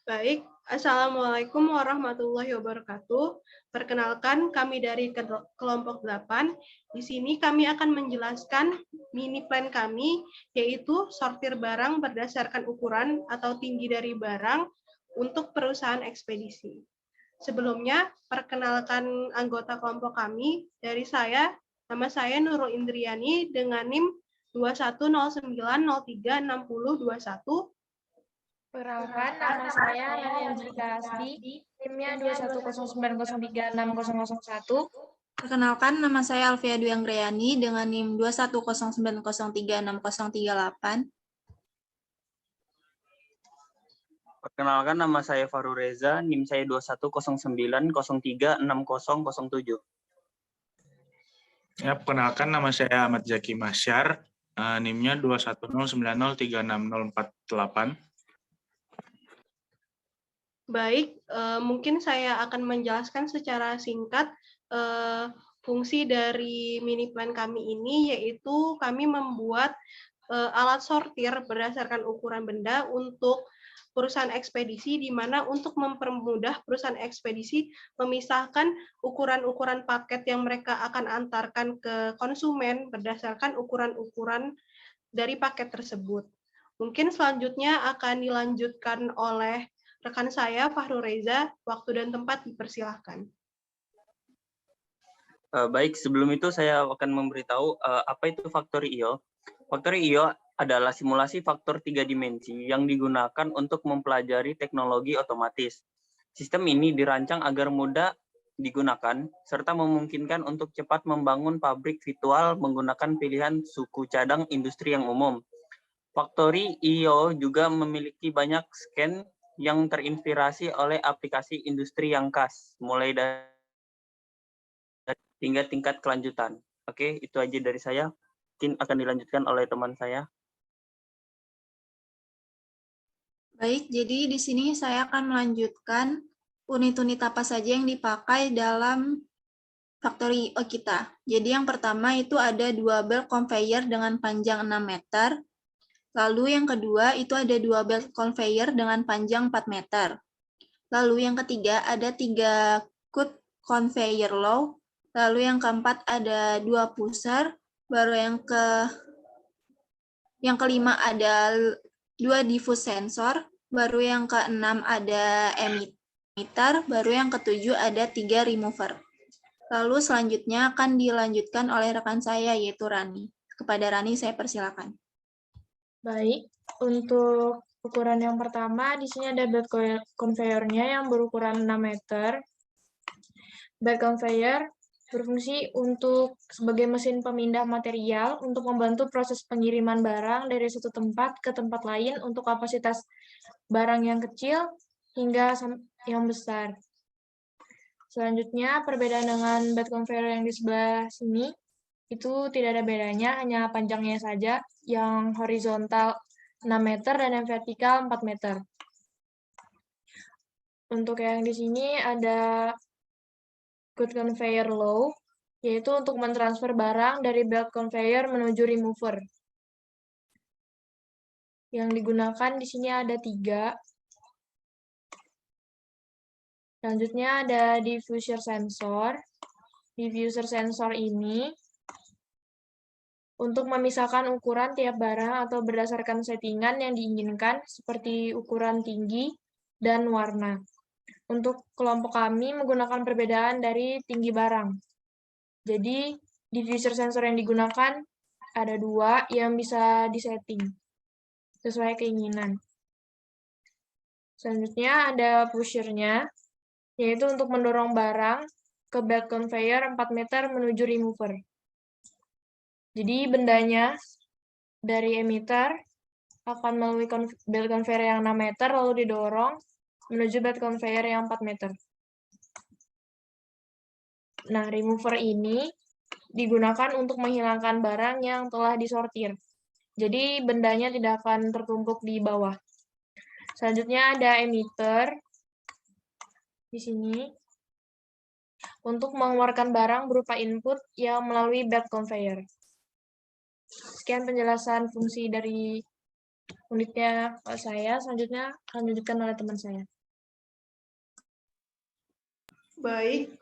Baik, Assalamualaikum warahmatullahi wabarakatuh. Perkenalkan, kami dari kelompok 8. Di sini kami akan menjelaskan mini plan kami, yaitu sortir barang berdasarkan ukuran atau tinggi dari barang untuk perusahaan ekspedisi. Sebelumnya, perkenalkan anggota kelompok kami. Dari saya, nama saya Nurul Indriani dengan NIM 2109036021. Perkenalkan, nama saya Nani Anjika Asdi, timnya 2109036001. Perkenalkan, nama saya Alfia Dwi Anggreyani dengan NIM 2109036038. Perkenalkan, nama saya Faru Reza, NIM saya 2109036007. Ya, perkenalkan, nama saya Ahmad Zaki Masyar, NIM-nya 2109036048. Baik, mungkin saya akan menjelaskan secara singkat fungsi dari mini plan kami ini, yaitu kami membuat alat sortir berdasarkan ukuran benda untuk perusahaan ekspedisi, di mana untuk mempermudah perusahaan ekspedisi memisahkan ukuran-ukuran paket yang mereka akan antarkan ke konsumen berdasarkan ukuran-ukuran dari paket tersebut. Mungkin selanjutnya akan dilanjutkan oleh rekan saya, Fahru Reza. Waktu dan tempat dipersilahkan. Baik, sebelum itu saya akan memberitahu apa itu faktor IO. Faktor IO adalah simulasi faktor 3 dimensi yang digunakan untuk mempelajari teknologi otomatis. Sistem ini dirancang agar mudah digunakan, serta memungkinkan untuk cepat membangun pabrik virtual menggunakan pilihan suku cadang industri yang umum. Factory IO juga memiliki banyak scan yang terinspirasi oleh aplikasi industri yang khas, mulai dari hingga tingkat kelanjutan. Oke, itu aja dari saya. Mungkin akan dilanjutkan oleh teman saya. Baik, jadi di sini saya akan melanjutkan unit-unit apa saja yang dipakai dalam factory IO kita. Jadi yang pertama itu ada 2 belt conveyor dengan panjang 6 meter. Lalu yang kedua itu ada 2 belt conveyor dengan panjang 4 meter. Lalu yang ketiga ada 3 cut conveyor low. Lalu yang keempat ada 2 pusher. Baru yang kelima ada 2 diffuse sensor. Baru yang keenam ada emitter. Baru yang ketujuh ada 3 remover. Lalu selanjutnya akan dilanjutkan oleh rekan saya yaitu Rani. Kepada Rani saya persilakan. Baik, untuk ukuran yang pertama, di sini ada belt conveyor-nya yang berukuran 6 meter. Belt conveyor berfungsi sebagai mesin pemindah material untuk membantu proses pengiriman barang dari satu tempat ke tempat lain untuk kapasitas barang yang kecil hingga yang besar. Selanjutnya, perbedaan dengan belt conveyor yang di sebelah sini, itu tidak ada bedanya, hanya panjangnya saja, yang horizontal 6 meter dan yang vertikal 4 meter. Untuk yang di sini ada cut conveyor low, yaitu untuk mentransfer barang dari belt conveyor menuju remover. Yang digunakan di sini ada 3. Selanjutnya ada diffuser sensor. Diffuser sensor ini untuk memisahkan ukuran tiap barang atau berdasarkan settingan yang diinginkan, seperti ukuran tinggi dan warna. Untuk kelompok kami menggunakan perbedaan dari tinggi barang. Jadi, diffuser sensor yang digunakan ada 2 yang bisa disetting sesuai keinginan. Selanjutnya ada pusher-nya, yaitu untuk mendorong barang ke belt conveyor 4 meter menuju remover. Jadi bendanya dari emitter akan melalui belt conveyor yang 6 meter lalu didorong menuju belt conveyor yang 4 meter. Nah, remover ini digunakan untuk menghilangkan barang yang telah disortir. Jadi bendanya tidak akan tertumpuk di bawah. Selanjutnya ada emitter di sini untuk mengeluarkan barang berupa input yang melalui belt conveyor. Sekian penjelasan fungsi dari unitnya saya. Selanjutnya akan dilanjutkan oleh teman saya. Baik.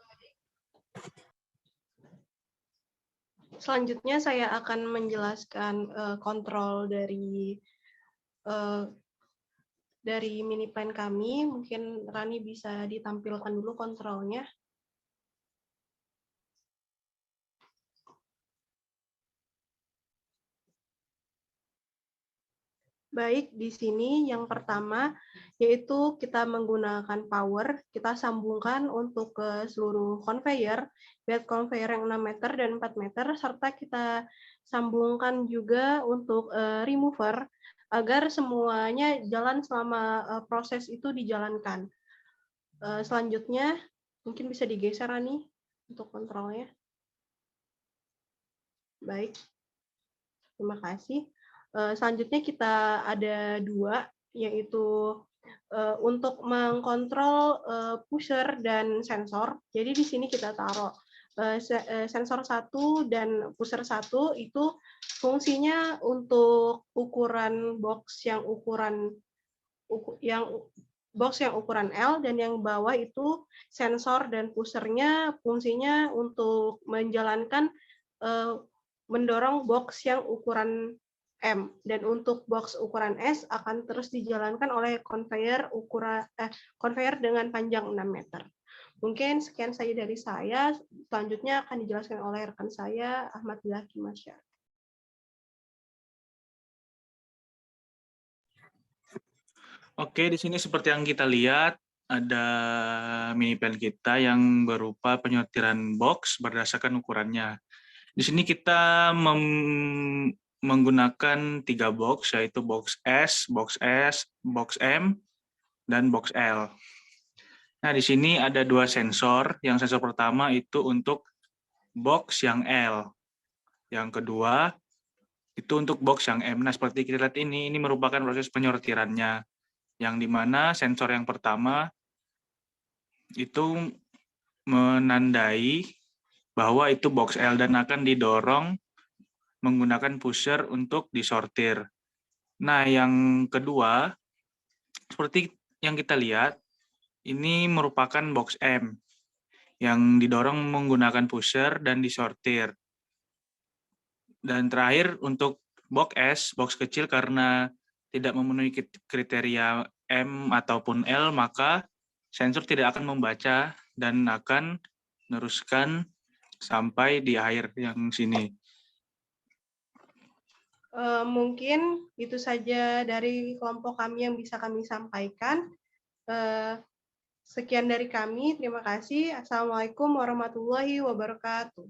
Selanjutnya saya akan menjelaskan kontrol dari mini plan kami. Mungkin Rani bisa ditampilkan dulu kontrolnya. Baik, di sini yang pertama yaitu kita menggunakan power, kita sambungkan untuk ke seluruh conveyor, belt conveyor yang 6 meter dan 4 meter, serta kita sambungkan juga untuk remover, agar semuanya jalan selama proses itu dijalankan. Selanjutnya, mungkin bisa digeser, Rani, untuk kontrolnya. Baik, terima kasih. Selanjutnya kita ada 2, yaitu untuk mengkontrol pusher dan sensor. Jadi di sini kita taruh sensor 1 dan pusher 1 itu fungsinya untuk ukuran box yang ukuran L, dan yang bawah itu sensor dan pushernya fungsinya untuk menjalankan mendorong box yang ukuran M, dan untuk box ukuran S akan terus dijalankan oleh conveyor dengan panjang 6 meter. Mungkin sekian saja dari saya. Selanjutnya akan dijelaskan oleh rekan saya, Ahmad Zaki Masyar. Oke, di sini seperti yang kita lihat, ada mini plan kita yang berupa penyortiran box berdasarkan ukurannya. Di sini kita menggunakan 3 box, yaitu box S, box M, dan box L. Nah, di sini ada 2 sensor. Yang sensor pertama itu untuk box yang L. Yang kedua itu untuk box yang M. Nah, seperti kita lihat ini merupakan proses penyortirannya, yang dimana sensor yang pertama itu menandai bahwa itu box L dan akan didorong menggunakan pusher untuk disortir. Nah, yang kedua, seperti yang kita lihat, ini merupakan box M yang didorong menggunakan pusher dan disortir. Dan terakhir untuk box S, box kecil, karena tidak memenuhi kriteria M ataupun L, maka sensor tidak akan membaca dan akan meneruskan sampai di akhir yang sini. Mungkin itu saja dari kelompok kami yang bisa kami sampaikan. Sekian dari kami, terima kasih. Assalamualaikum warahmatullahi wabarakatuh.